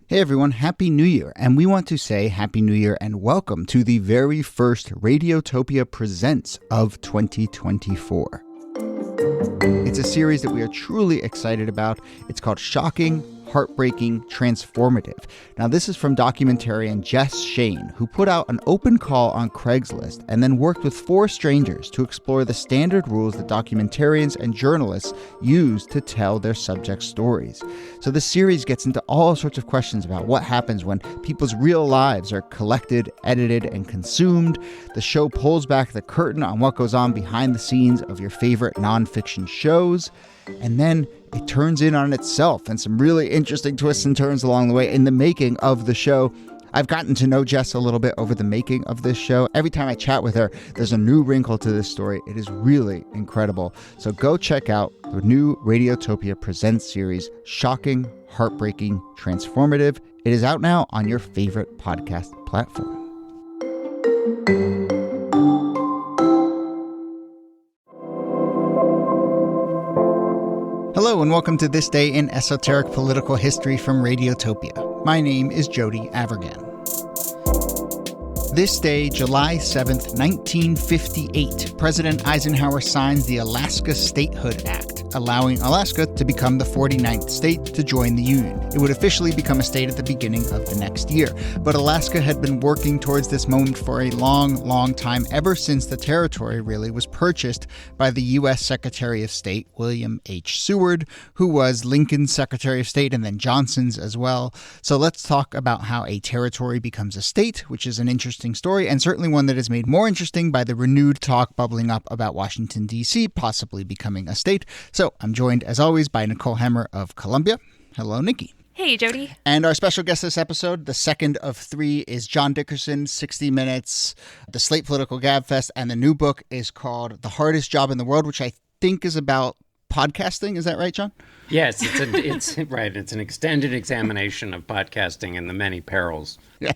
Hey everyone, Happy New Year, and we want to say Happy New Year and welcome to the very first Radiotopia Presents of 2024. It's a series that we are truly excited about. It's called Shocking, Heartbreaking, Transformative. Now, this is from documentarian Jess Shane, who put out an open call on Craigslist and then worked with 4 strangers to explore the standard rules that documentarians and journalists use to tell their subject stories. So this series gets into all sorts of questions about what happens when people's real lives are collected, edited, and consumed. The show pulls back the curtain on what goes on behind the scenes of your favorite nonfiction shows. And then it turns in on itself and some really interesting twists and turns along the way in the making of the show. I've gotten to know Jess a little bit over the making of this show. Every time I chat with her, there's a new wrinkle to this story. It is really incredible. So go check out the new Radiotopia Presents series, Shocking, Heartbreaking, Transformative. It is out now on your favorite podcast platform. Hello and welcome to This Day in Esoteric Political History from Radiotopia. My name is Jody Avirgan. This day, July 7th, 1958, President Eisenhower signs the Alaska Statehood Act, allowing Alaska to become the 49th state to join the Union. It would officially become a state at the beginning of the next year. But Alaska had been working towards this moment for a long time, ever since the territory really was purchased by the U.S. Secretary of State, William H. Seward, who was Lincoln's Secretary of State and then Johnson's as well. So let's talk about how a territory becomes a state, which is an interesting story, and certainly one that is made more interesting by the renewed talk bubbling up about Washington, D.C. possibly becoming a state. So I'm joined, as always, by Nicole of Columbia. Hello, Nikki. Hey, Jody. And our special guest this episode, the second of 3, is John Dickerson, 60 Minutes, the Slate Political Gabfest, and the new book is called The Hardest Job in the World, which I think is about podcasting. Is that right, John? Yes, it's right. It's an extended examination of podcasting and the many perils. Yeah,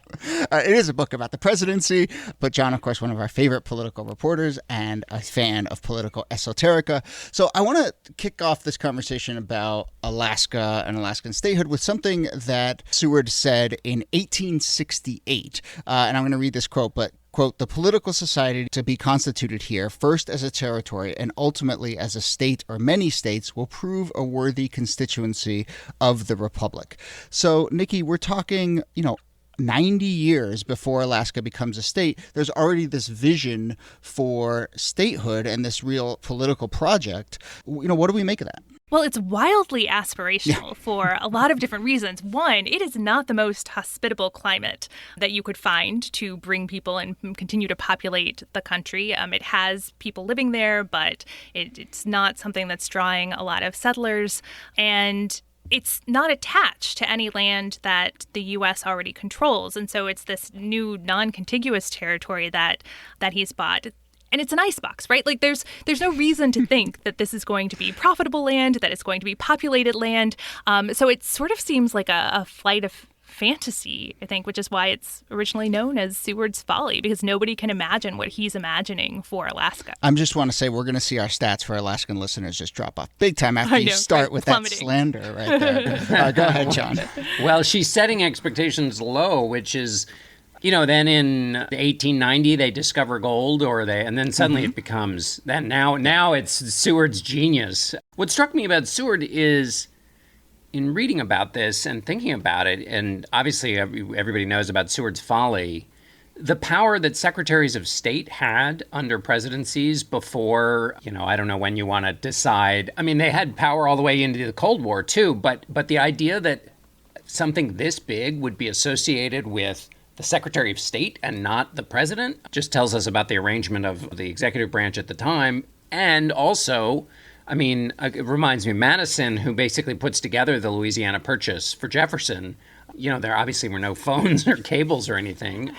it is a book about the presidency, but John, of course, one of our favorite political reporters and a fan of political esoterica. So I want to kick off this conversation about Alaska and Alaskan statehood with something that Seward said in 1868. And I'm going to read this quote, but quote, "The political society to be constituted here, first as a territory and ultimately as a state or many states, will prove a worthy constituency of the republic." So, Nikki, we're talking, 90 years before Alaska becomes a state. There's already this vision for statehood and this real political project. What do we make of that? Well, it's wildly aspirational for a lot of different reasons. One, it is not the most hospitable climate that you could find to bring people and continue to populate the country. It has people living there, but it's not something that's drawing a lot of settlers. And it's not attached to any land that the U.S. already controls. And so it's this new non-contiguous territory that he's bought. And it's an icebox, right? Like there's no reason to think that this is going to be profitable land, that it's going to be populated land. So it sort of seems like a flight of fantasy, I think, which is why it's originally known as Seward's Folly, because nobody can imagine what he's imagining for Alaska. I just want to say we're going to see our stats for Alaskan listeners just drop off big time after you start with plummeting. That slander right there. Go ahead, John. Well, she's setting expectations low, which is, then in 1890 they discover gold, and then suddenly it becomes that. Now it's Seward's genius. What struck me about Seward is, in reading about this and thinking about it, and obviously everybody knows about Seward's Folly, the power that secretaries of state had under presidencies before, I don't know when you want to decide. I mean, they had power all the way into the Cold War too, but the idea that something this big would be associated with the Secretary of State and not the president just tells us about the arrangement of the executive branch at the time. And also, it reminds me of Madison, who basically puts together the Louisiana Purchase for Jefferson. There obviously were no phones or cables or anything.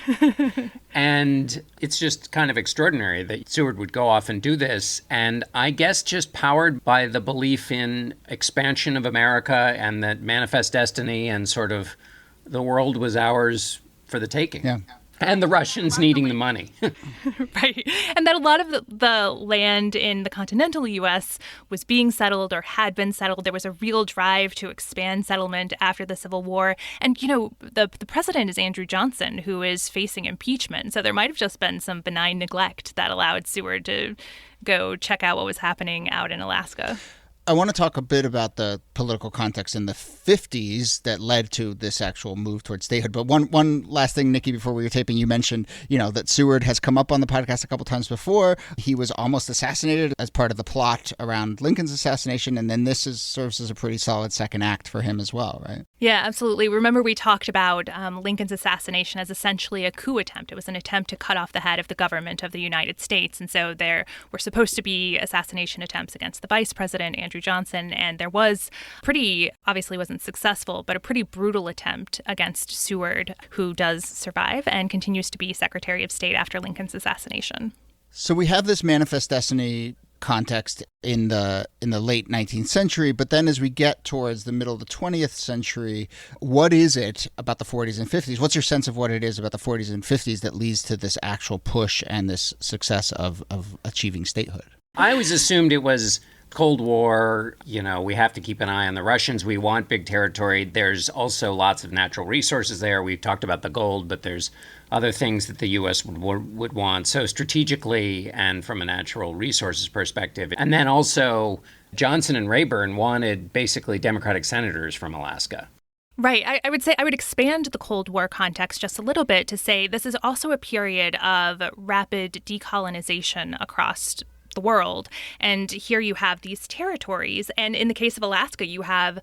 And it's just kind of extraordinary that Seward would go off and do this. And I guess just powered by the belief in expansion of America and that manifest destiny and sort of the world was ours for the taking. Yeah. And the Russians needing the money. Right. And that a lot of the land in the continental U.S. was being settled or had been settled. There was a real drive to expand settlement after the Civil War. And, the president is Andrew Johnson, who is facing impeachment. So there might have just been some benign neglect that allowed Seward to go check out what was happening out in Alaska. I want to talk a bit about the political context in the 50s that led to this actual move towards statehood. But one last thing, Nikki, before we were taping, you mentioned, that Seward has come up on the podcast a couple times before. He was almost assassinated as part of the plot around Lincoln's assassination. And then this serves as a pretty solid second act for him as well, right? Yeah, absolutely. Remember, we talked about Lincoln's assassination as essentially a coup attempt. It was an attempt to cut off the head of the government of the United States. And so there were supposed to be assassination attempts against the vice president, Andrew Johnson, and there was obviously wasn't successful, but a pretty brutal attempt against Seward, who does survive and continues to be Secretary of State after Lincoln's assassination. So we have this manifest destiny context in the late 19th century, but then as we get towards the middle of the 20th century, what is it about the 40s and 50s? What's your sense of what it is about the 40s and 50s that leads to this actual push and this success of achieving statehood? I always assumed it was Cold War, we have to keep an eye on the Russians. We want big territory. There's also lots of natural resources there. We've talked about the gold, but there's other things that the U.S. would want. So strategically and from a natural resources perspective. And then also Johnson and Rayburn wanted basically Democratic senators from Alaska. Right. I would say I would expand the Cold War context just a little bit to say this is also a period of rapid decolonization across the world. And here you have these territories. And in the case of Alaska, you have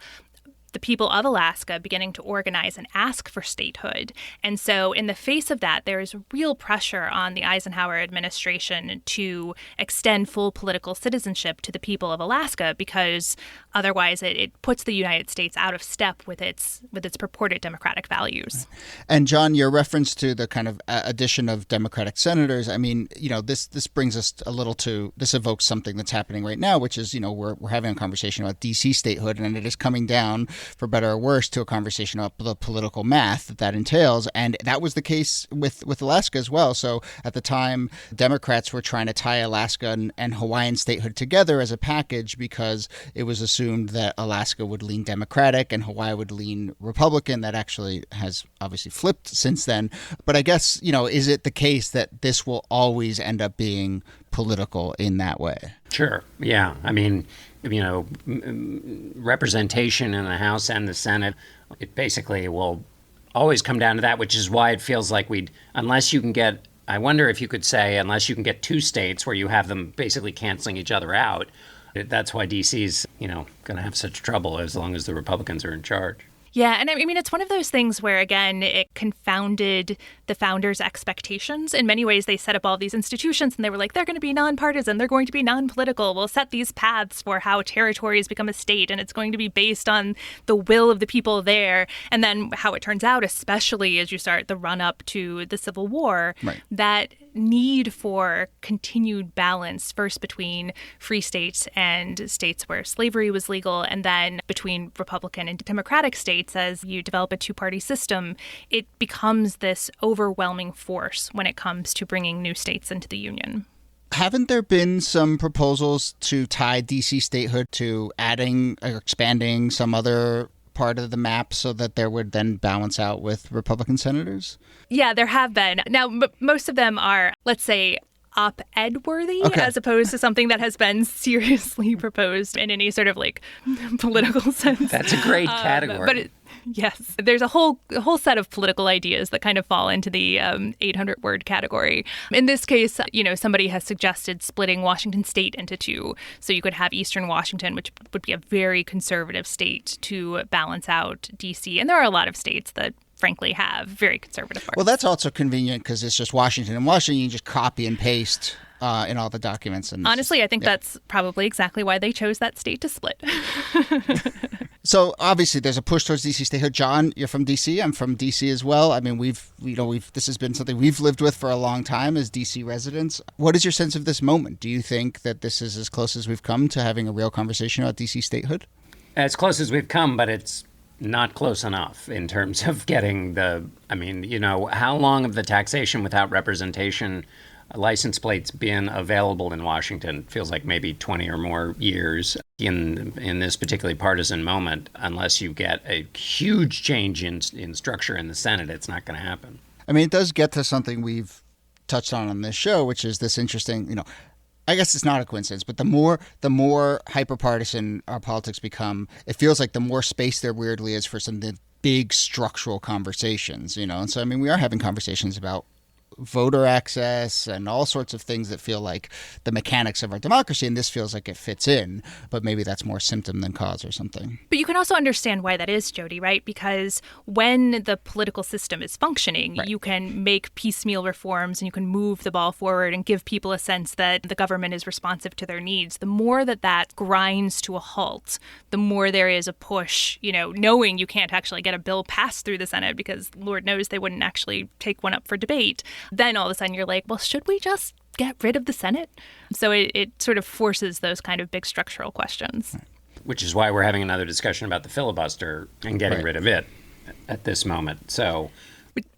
the people of Alaska beginning to organize and ask for statehood. And so in the face of that, there is real pressure on the Eisenhower administration to extend full political citizenship to the people of Alaska, because otherwise it puts the United States out of step with its purported democratic values. And John, your reference to the kind of addition of Democratic senators, I mean, this brings us a little to, this evokes something that's happening right now, which is, we're having a conversation about D.C. statehood, and it is coming down, for better or worse, to a conversation about the political math that entails. And that was the case with Alaska as well. So at the time, Democrats were trying to tie Alaska and Hawaiian statehood together as a package because it was assumed that Alaska would lean Democratic and Hawaii would lean Republican. That actually has obviously flipped since then. But I guess, is it the case that this will always end up being political in that way? Sure. Yeah. I mean, representation in the House and the Senate, it basically will always come down to that, which is why it feels like unless you can get, I wonder if you could say, unless you can get two states where you have them basically canceling each other out, that's why DC's, going to have such trouble as long as the Republicans are in charge. Yeah, and I mean, it's one of those things where, again, it confounded the founders' expectations. In many ways, they set up all these institutions and they were like, they're going to be nonpartisan, they're going to be non-political. We'll set these paths for how territories become a state, and it's going to be based on the will of the people there. And then how it turns out, especially as you start the run-up to the Civil War, right, that need for continued balance, first between free states and states where slavery was legal, and then between Republican and Democratic states. As you develop a two-party system, it becomes this overwhelming force when it comes to bringing new states into the Union. Haven't there been some proposals to tie DC statehood to adding or expanding some other part of the map so that there would then balance out with Republican senators? Yeah, there have been. Now, most of them are, let's say, op-ed worthy, okay, as opposed to something that has been seriously proposed in any sort of political sense. That's a great category. Yes, there's a whole set of political ideas that kind of fall into the 800-word category. In this case, somebody has suggested splitting Washington state into two. So you could have Eastern Washington, which would be a very conservative state, to balance out D.C. And there are a lot of states that frankly have very conservative parts. Well, that's also convenient because it's just Washington. And Washington, you just copy and paste in all the documents. And honestly, I think that's probably exactly why they chose that state to split. So obviously there's a push towards DC statehood. John, you're from DC. I'm from DC as well. I mean, this has been something we've lived with for a long time as DC residents. What is your sense of this moment? Do you think that this is as close as we've come to having a real conversation about DC statehood? As close as we've come, but it's not close enough in terms of getting how long have the taxation without representation license plates been available in Washington? Feels like maybe 20 or more years in this particularly partisan moment. Unless you get a huge change in structure in the Senate, it's not going to happen. I mean, it does get to something we've touched on this show, which is this interesting, I guess it's not a coincidence, but the more hyper-partisan our politics become, it feels like the more space there weirdly is for some of the big structural conversations, And so, I mean, we are having conversations about voter access and all sorts of things that feel like the mechanics of our democracy, and this feels like it fits in, but maybe that's more symptom than cause or something. But you can also understand why that is, Jody, right? Because when the political system is functioning, right, you can make piecemeal reforms and you can move the ball forward and give people a sense that the government is responsive to their needs. The more that grinds to a halt, the more there is a push, knowing you can't actually get a bill passed through the Senate because Lord knows they wouldn't actually take one up for debate. Then all of a sudden you're like, well, should we just get rid of the Senate? So it sort of forces those kind of big structural questions. Which is why we're having another discussion about the filibuster and getting rid of it at this moment. So,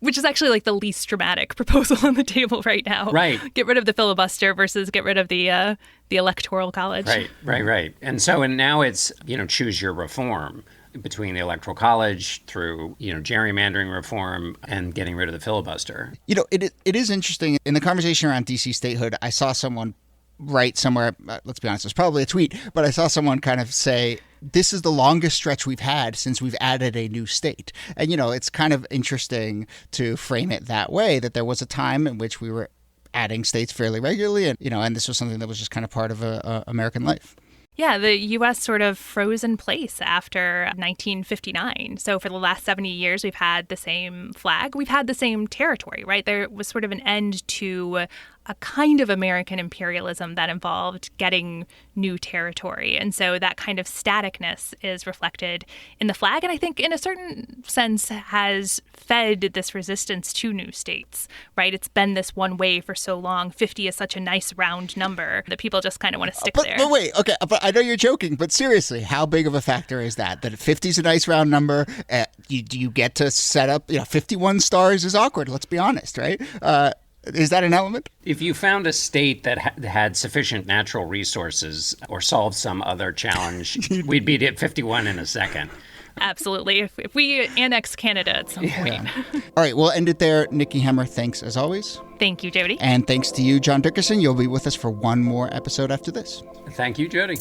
which is actually like the least dramatic proposal on the table right now. Right. Get rid of the filibuster versus get rid of the Electoral College. Right. And now it's, choose your reform between the Electoral College through, gerrymandering reform and getting rid of the filibuster. It is interesting. In the conversation around DC statehood, I saw someone write somewhere, let's be honest, it was probably a tweet, but I saw someone kind of say, this is the longest stretch we've had since we've added a new state. And, it's kind of interesting to frame it that way, that there was a time in which we were adding states fairly regularly. And, and this was something that was just kind of part of American life. Yeah, the U.S. sort of froze in place after 1959. So for the last 70 years, we've had the same flag. We've had the same territory, right? There was sort of an end to a kind of American imperialism that involved getting new territory. And so that kind of staticness is reflected in the flag, and I think in a certain sense has fed this resistance to new states, right? It's been this one way for so long. 50 is such a nice round number that people just kind of want to stick there. But wait, okay, but I know you're joking, but seriously, how big of a factor is that? That 50 is a nice round number? You get to set up, 51 stars is awkward, let's be honest, right? Is that an element? If you found a state that had sufficient natural resources or solved some other challenge, we'd beat it 51 in a second. Absolutely. If we annex Canada at some point. All right, we'll end it there. Nikki Hemmer, thanks as always. Thank you, Jody. And thanks to you, John Dickerson. You'll be with us for one more episode after this. Thank you, Jody.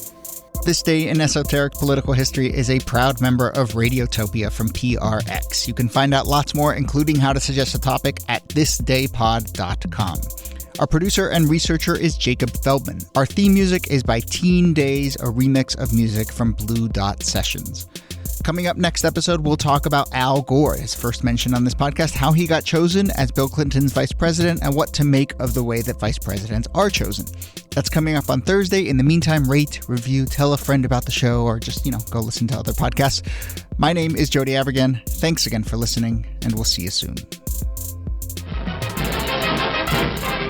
This Day in Esoteric Political History is a proud member of Radiotopia from PRX. You can find out lots more, including how to suggest a topic, at thisdaypod.com. Our producer and researcher is Jacob Feldman. Our theme music is by Teen Days, a remix of music from Blue Dot Sessions. Coming up next episode, we'll talk about Al Gore, his first mention on this podcast, how he got chosen as Bill Clinton's vice president, and what to make of the way that vice presidents are chosen. That's coming up on Thursday. In the meantime, rate, review, tell a friend about the show, or just, go listen to other podcasts. My name is Jody Avirgan. Thanks again for listening, and we'll see you soon.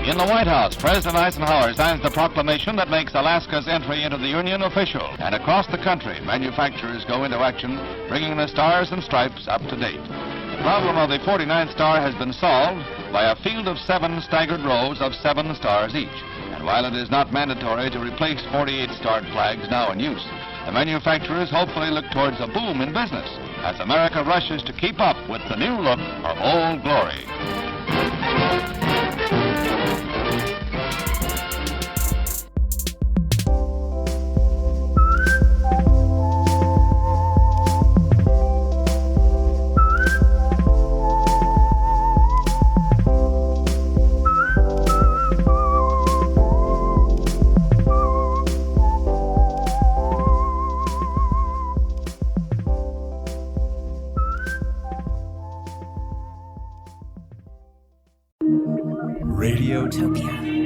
In the White House, President Eisenhower signs the proclamation that makes Alaska's entry into the Union official. And across the country, manufacturers go into action, bringing the stars and stripes up to date. The problem of the 49th star has been solved by a field of 7 staggered rows of 7 stars each. And while it is not mandatory to replace 48-starred flags now in use, the manufacturers hopefully look towards a boom in business as America rushes to keep up with the new look of Old Glory. Radiotopia.